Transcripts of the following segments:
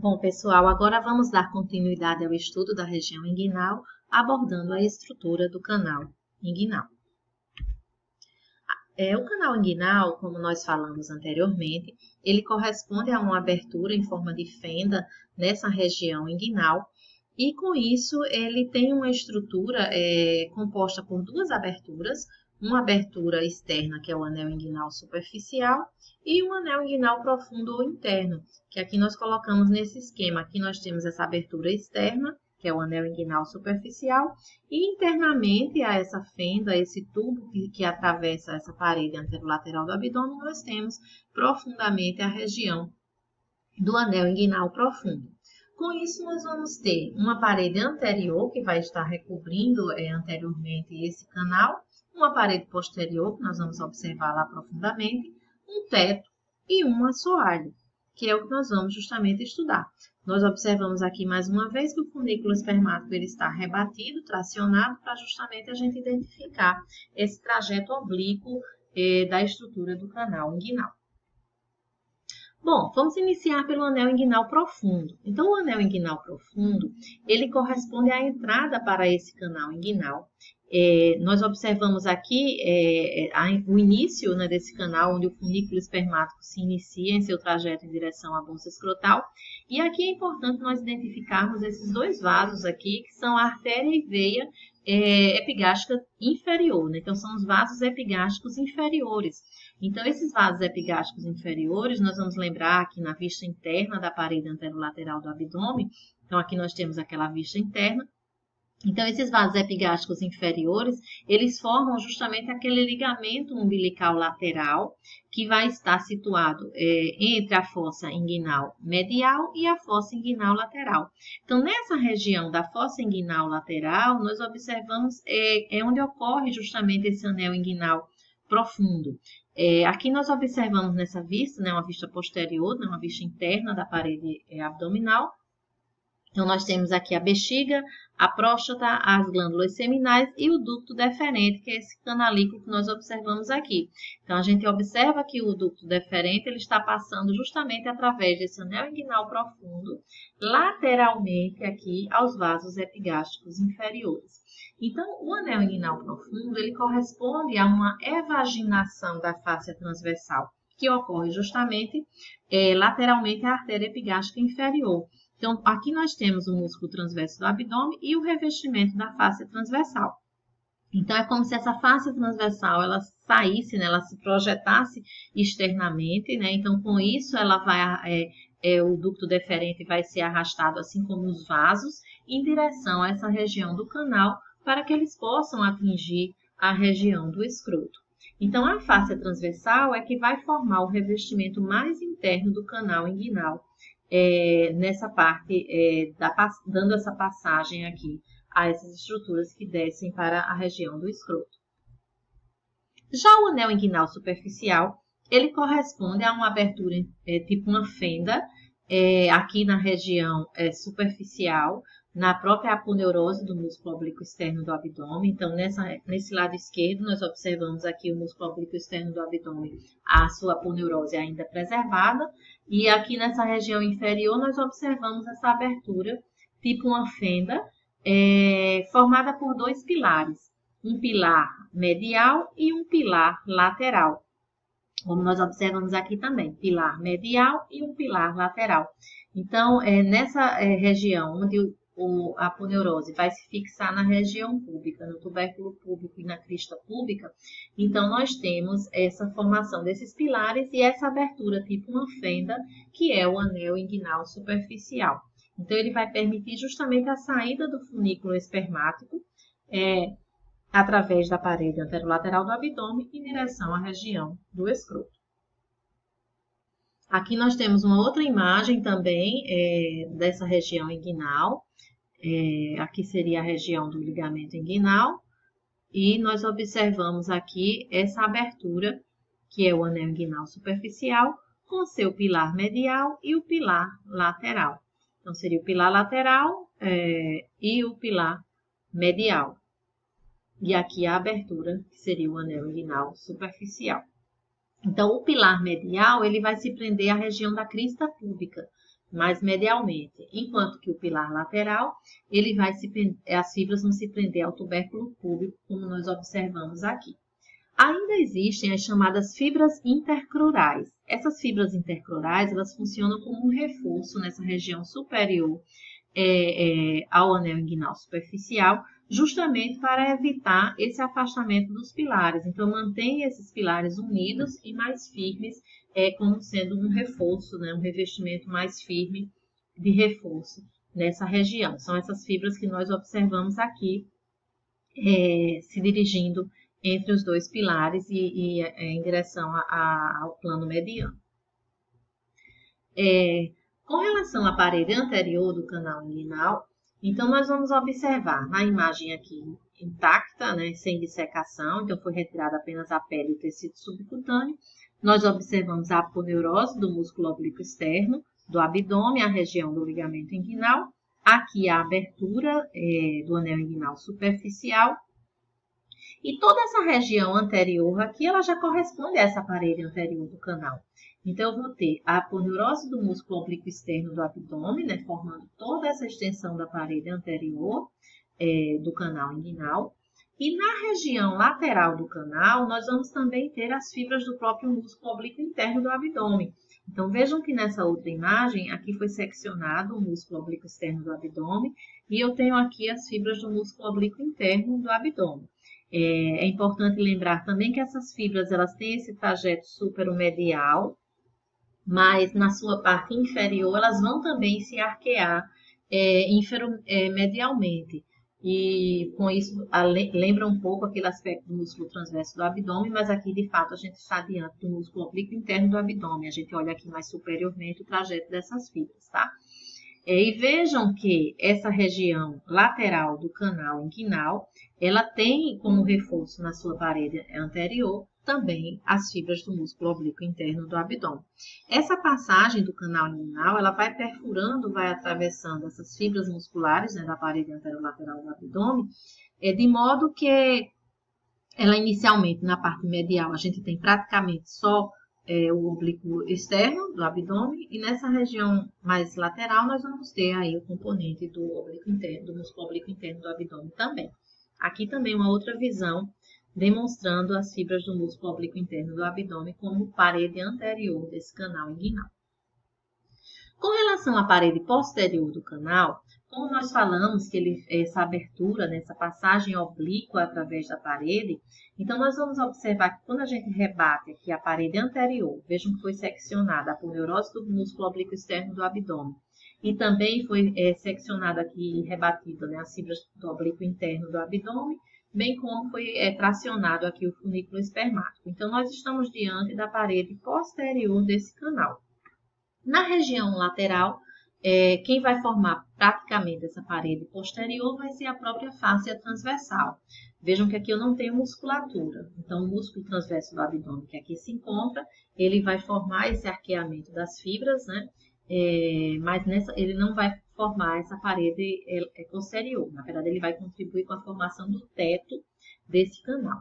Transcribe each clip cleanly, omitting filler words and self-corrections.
Bom, pessoal, agora vamos dar continuidade ao estudo da região inguinal, abordando a estrutura do canal inguinal. O canal inguinal, como nós falamos anteriormente, ele corresponde a uma abertura em forma de fenda nessa região inguinal, e com isso ele tem uma estrutura composta por duas aberturas, uma abertura externa, que é o anel inguinal superficial, e um anel inguinal profundo ou interno, que aqui nós colocamos nesse esquema. Aqui nós temos essa abertura externa, que é o anel inguinal superficial, e internamente a essa fenda, esse tubo que atravessa essa parede anterolateral do abdômen, nós temos profundamente a região do anel inguinal profundo. Com isso, nós vamos ter uma parede anterior, que vai estar recobrindo anteriormente esse canal, uma parede posterior, que nós vamos observar lá profundamente, um teto e um assoalho, que é o que nós vamos justamente estudar. Nós observamos aqui mais uma vez que o funículo espermático ele está rebatido, tracionado, para justamente a gente identificar esse trajeto oblíquo da estrutura do canal inguinal. Bom, vamos iniciar pelo anel inguinal profundo. Então, o anel inguinal profundo, ele corresponde à entrada para esse canal inguinal. Nós observamos aqui o início desse canal, onde o funículo espermático se inicia em seu trajeto em direção à bolsa escrotal. E aqui é importante nós identificarmos esses dois vasos aqui, que são a artéria e veia epigástica inferior, né? Então, são os vasos epigásticos inferiores. Então, esses vasos epigásticos inferiores, nós vamos lembrar aqui na vista interna da parede anterolateral do abdômen. Então, aqui nós temos aquela vista interna. Então, esses vasos epigásticos inferiores, eles formam justamente aquele ligamento umbilical lateral que vai estar situado entre a fossa inguinal medial e a fossa inguinal lateral. Então, nessa região da fossa inguinal lateral, nós observamos onde ocorre justamente esse anel inguinal profundo. Aqui nós observamos nessa vista, uma vista posterior, uma vista interna da parede abdominal. Então, nós temos aqui a bexiga, a próstata, as glândulas seminais e o ducto deferente, que é esse canalículo que nós observamos aqui. Então, a gente observa que o ducto deferente ele está passando justamente através desse anel inguinal profundo, lateralmente aqui aos vasos epigásticos inferiores. Então, o anel inguinal profundo ele corresponde a uma evaginação da fáscia transversal, que ocorre justamente lateralmente à artéria epigástica inferior. Então, aqui nós temos o músculo transverso do abdômen e o revestimento da fáscia transversal. Então, é como se essa fáscia transversal, ela saísse, ela se projetasse externamente, né? Então, com isso, ela vai, o ducto deferente vai ser arrastado, assim como os vasos, em direção a essa região do canal, para que eles possam atingir a região do escroto. Então, a fáscia transversal é que vai formar o revestimento mais interno do canal inguinal, nessa parte, dando essa passagem aqui a essas estruturas que descem para a região do escroto. Já o anel inguinal superficial, ele corresponde a uma abertura tipo uma fenda, aqui na região superficial, na própria aponeurose do músculo oblíquo externo do abdômen. Então, nesse lado esquerdo, nós observamos aqui o músculo oblíquo externo do abdômen, a sua aponeurose ainda preservada. E aqui nessa região inferior, nós observamos essa abertura, tipo uma fenda, formada por dois pilares. Um pilar medial e um pilar lateral. Como nós observamos aqui também, pilar medial e um pilar lateral. Então, nessa região onde a aponeurose vai se fixar na região púbica, no tubérculo púbico e na crista púbica, então nós temos essa formação desses pilares e essa abertura tipo uma fenda, que é o anel inguinal superficial. Então, ele vai permitir justamente a saída do funículo espermático através da parede anterolateral do abdômen em direção à região do escroto. Aqui nós temos uma outra imagem também dessa região inguinal. Aqui seria a região do ligamento inguinal. E nós observamos aqui essa abertura, que é o anel inguinal superficial, com seu pilar medial e o pilar lateral. Então, seria o pilar lateral e o pilar medial. E aqui a abertura, que seria o anel inguinal superficial. Então, o pilar medial, ele vai se prender à região da crista púbica. mais medialmente, enquanto que o pilar lateral, as fibras vão se prender ao tubérculo púbico, como nós observamos aqui. Ainda existem as chamadas fibras intercrurais. Essas fibras intercrurais, elas funcionam como um reforço nessa região superior ao anel inguinal superficial, justamente para evitar esse afastamento dos pilares. Então, mantém esses pilares unidos e mais firmes, como sendo um reforço, né, um revestimento mais firme de reforço nessa região. São essas fibras que nós observamos aqui, se dirigindo entre os dois pilares e em direção ao plano mediano. Com relação à parede anterior do canal inguinal, então nós vamos observar na imagem aqui intacta, né, sem dissecação, então foi retirada apenas a pele e o tecido subcutâneo. Nós observamos a aponeurose do músculo oblíquo externo, do abdômen, a região do ligamento inguinal, aqui a abertura do anel inguinal superficial. E toda essa região anterior aqui, ela já corresponde a essa parede anterior do canal. Então, eu vou ter a aponeurose do músculo oblíquo externo do abdômen, né, formando toda essa extensão da parede anterior do canal inguinal. E na região lateral do canal, nós vamos também ter as fibras do próprio músculo oblíquo interno do abdômen. Então, vejam que nessa outra imagem, aqui foi seccionado o músculo oblíquo externo do abdômen, e eu tenho aqui as fibras do músculo oblíquo interno do abdômen. É importante lembrar também que essas fibras, elas têm esse trajeto superomedial, mas na sua parte inferior, elas vão também se arquear medialmente. E com isso, lembra um pouco aquele aspecto do músculo transverso do abdômen, mas aqui, de fato, a gente está diante do músculo oblíquo interno do abdômen. A gente olha aqui mais superiormente o trajeto dessas fibras, tá? E vejam que essa região lateral do canal inguinal, ela tem como reforço na sua parede anterior também as fibras do músculo oblíquo interno do abdômen. Essa passagem do canal inguinal, ela vai perfurando, vai atravessando essas fibras musculares, né, da parede anterolateral do abdômen, de modo que ela inicialmente na parte medial a gente tem praticamente só o oblíquo externo do abdômen, e nessa região mais lateral nós vamos ter aí o componente do oblíquo interno, do músculo oblíquo interno do abdômen também. Aqui também uma outra visão demonstrando as fibras do músculo oblíquo interno do abdômen como parede anterior desse canal inguinal. Com relação à parede posterior do canal, como nós falamos que essa abertura, nessa passagem oblíqua através da parede, então nós vamos observar que quando a gente rebate aqui a parede anterior, vejam que foi seccionada a aponeurose do músculo oblíquo externo do abdômen, e também foi seccionado aqui e rebatido, né, as fibras do oblíquo interno do abdômen, bem como foi tracionado aqui o funículo espermático. Então, nós estamos diante da parede posterior desse canal. Na região lateral, quem vai formar praticamente essa parede posterior vai ser a própria fáscia transversal. Vejam que aqui eu não tenho musculatura. Então, o músculo transverso do abdômen que aqui se encontra, ele vai formar esse arqueamento das fibras, né? Mas ele não vai formar essa parede posterior. Na verdade, ele vai contribuir com a formação do teto desse canal.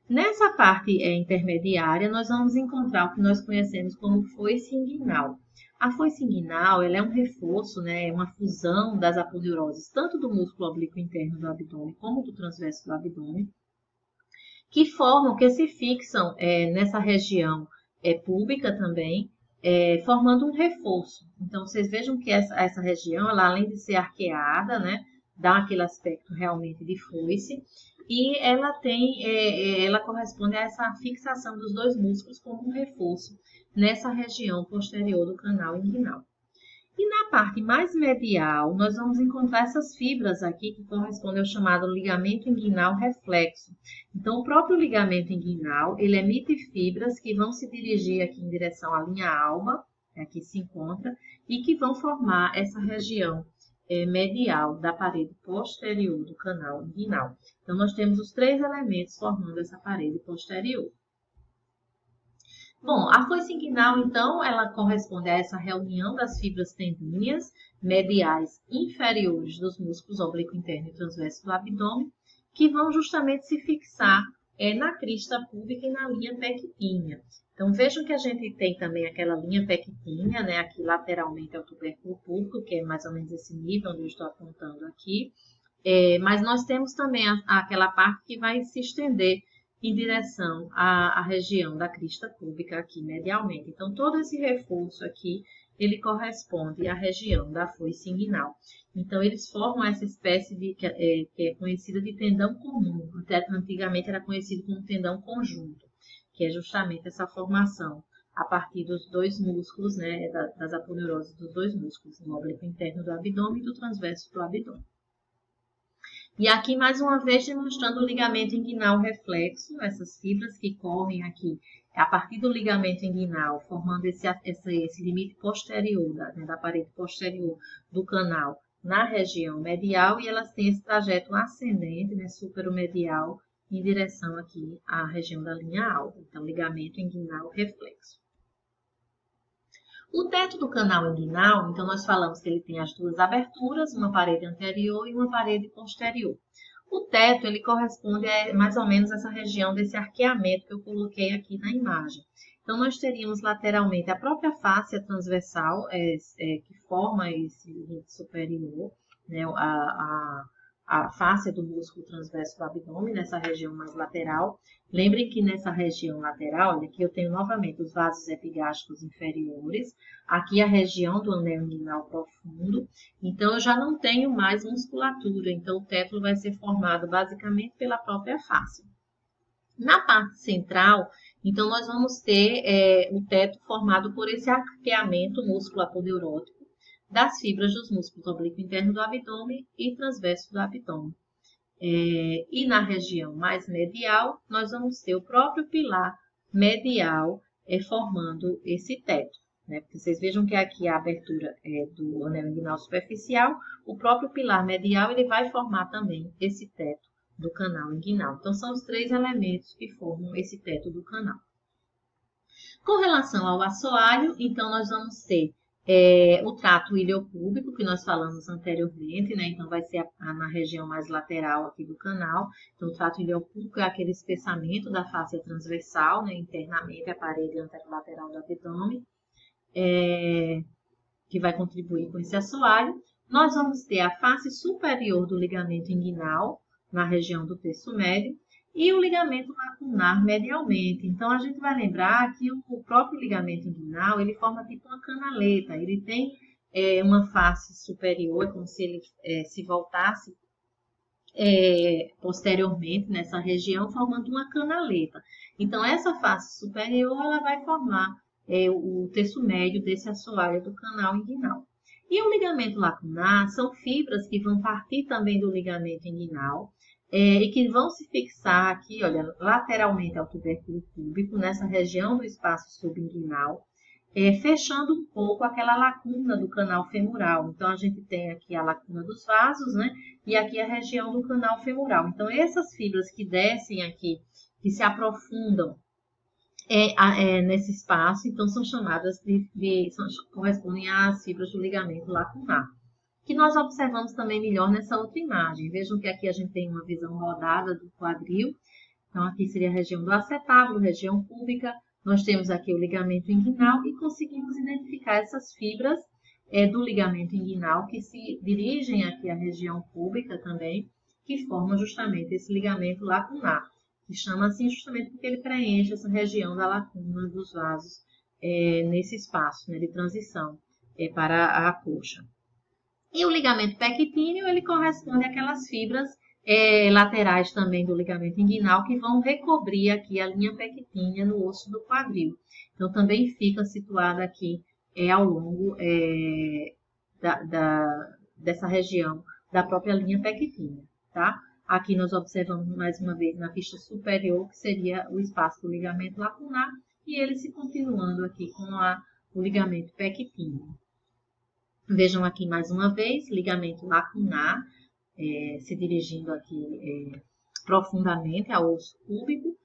Nessa parte intermediária, nós vamos encontrar o que nós conhecemos como foice inguinal. A foice inguinal, ela é um reforço, né, uma fusão das aponeuroses, tanto do músculo oblíquo interno do abdômen como do transverso do abdômen, que se fixam nessa região púbica também, formando um reforço. Então, vocês vejam que essa região, ela, além de ser arqueada, né, dá aquele aspecto realmente de foice, e ela corresponde a essa fixação dos dois músculos como um reforço nessa região posterior do canal inguinal. E na parte mais medial, nós vamos encontrar essas fibras aqui que correspondem ao chamado ligamento inguinal reflexo. Então, o próprio ligamento inguinal, ele emite fibras que vão se dirigir aqui em direção à linha alba, aqui se encontra, e que vão formar essa região medial da parede posterior do canal inguinal. Então, nós temos os três elementos formando essa parede posterior. Bom, a foice inguinal, então, ela corresponde a essa reunião das fibras tendíneas mediais inferiores dos músculos oblíquo interno e transverso do abdômen, que vão justamente se fixar na crista púbica e na linha pectínea. Então, vejam que a gente tem também aquela linha pectínea, né? Aqui lateralmente ao tubérculo púbico, que é mais ou menos esse nível onde eu estou apontando aqui. Mas nós temos também aquela parte que vai se estender em direção à região da crista púbica aqui medialmente. Então, todo esse reforço aqui, ele corresponde à região da foice inguinal. Então, eles formam essa espécie que é conhecida de tendão comum. Antigamente era conhecido como tendão conjunto, que é justamente essa formação a partir dos dois músculos, né, das aponeuroses dos dois músculos, do oblíquo interno do abdômen e do transverso do abdômen. E aqui, mais uma vez, demonstrando o ligamento inguinal reflexo, essas fibras que correm aqui a partir do ligamento inguinal, formando esse limite posterior, da parede posterior do canal na região medial, e elas têm esse trajeto ascendente, né, superomedial, em direção aqui à região da linha alta. Então, ligamento inguinal reflexo. O teto do canal inguinal, então nós falamos que ele tem as duas aberturas, uma parede anterior e uma parede posterior. O teto, ele corresponde a mais ou menos essa região desse arqueamento que eu coloquei aqui na imagem. Então, nós teríamos lateralmente a própria fáscia transversal, que forma esse limite superior, né, a fáscia do músculo transverso do abdômen, nessa região mais lateral. Lembrem que nessa região lateral, aqui eu tenho novamente os vasos epigástricos inferiores, aqui a região do anel inguinal profundo, então eu já não tenho mais musculatura, então o teto vai ser formado basicamente pela própria fáscia. Na parte central, então nós vamos ter o teto formado por esse arqueamento músculo-aponeurótico das fibras dos músculos oblíquo interno do abdômen e transverso do abdômen. E na região mais medial, nós vamos ter o próprio pilar medial formando esse teto. Né? Porque vocês vejam que aqui a abertura do anel inguinal superficial, o próprio pilar medial ele vai formar também esse teto do canal inguinal. Então, são os três elementos que formam esse teto do canal. Com relação ao assoalho, então, nós vamos ter o trato iliopúbico, que nós falamos anteriormente, né? Então, vai ser na região mais lateral aqui do canal. Então, o trato iliopúbico é aquele espessamento da fáscia transversal, né? Internamente, a parede anterolateral do abdômen, que vai contribuir com esse assoalho. Nós vamos ter a face superior do ligamento inguinal, na região do terço médio, e o ligamento lacunar medialmente. Então, a gente vai lembrar que o próprio ligamento inguinal, ele forma tipo uma canaleta. Ele tem uma face superior, é como se ele se voltasse posteriormente nessa região, formando uma canaleta. Então, essa face superior, ela vai formar o terço médio desse assoalho do canal inguinal. E o ligamento lacunar são fibras que vão partir também do ligamento inguinal, e que vão se fixar aqui, olha, lateralmente ao tubérculo púbico, nessa região do espaço subinguinal, fechando um pouco aquela lacuna do canal femoral. Então, a gente tem aqui a lacuna dos vasos, né? E aqui a região do canal femoral. Então, essas fibras que descem aqui, que se aprofundam nesse espaço, então são chamadas correspondem às fibras do ligamento lacunar, que nós observamos também melhor nessa outra imagem. Vejam que aqui a gente tem uma visão rodada do quadril. Então, aqui seria a região do acetábulo, região púbica. Nós temos aqui o ligamento inguinal e conseguimos identificar essas fibras do ligamento inguinal que se dirigem aqui à região púbica também, que formam justamente esse ligamento lacunar, que chama assim justamente porque ele preenche essa região da lacuna dos vasos nesse espaço, né, de transição para a coxa. E o ligamento pectíneo, ele corresponde àquelas fibras laterais também do ligamento inguinal que vão recobrir aqui a linha pectínea no osso do quadril. Então, também fica situada aqui ao longo dessa região da própria linha pectínea, tá? Aqui nós observamos mais uma vez na ficha superior, que seria o espaço do ligamento lacunar, e ele se continuando aqui com o ligamento pectíneo. Vejam aqui mais uma vez, ligamento lacunar, se dirigindo aqui profundamente ao osso púbico.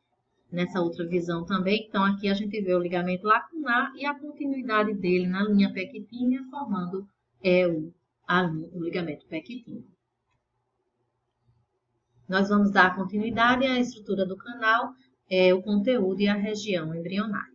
Nessa outra visão também, então aqui a gente vê o ligamento lacunar e a continuidade dele na linha pectínea, formando o ligamento pectíneo. Nós vamos dar continuidade à estrutura do canal, o conteúdo e a região embrionária.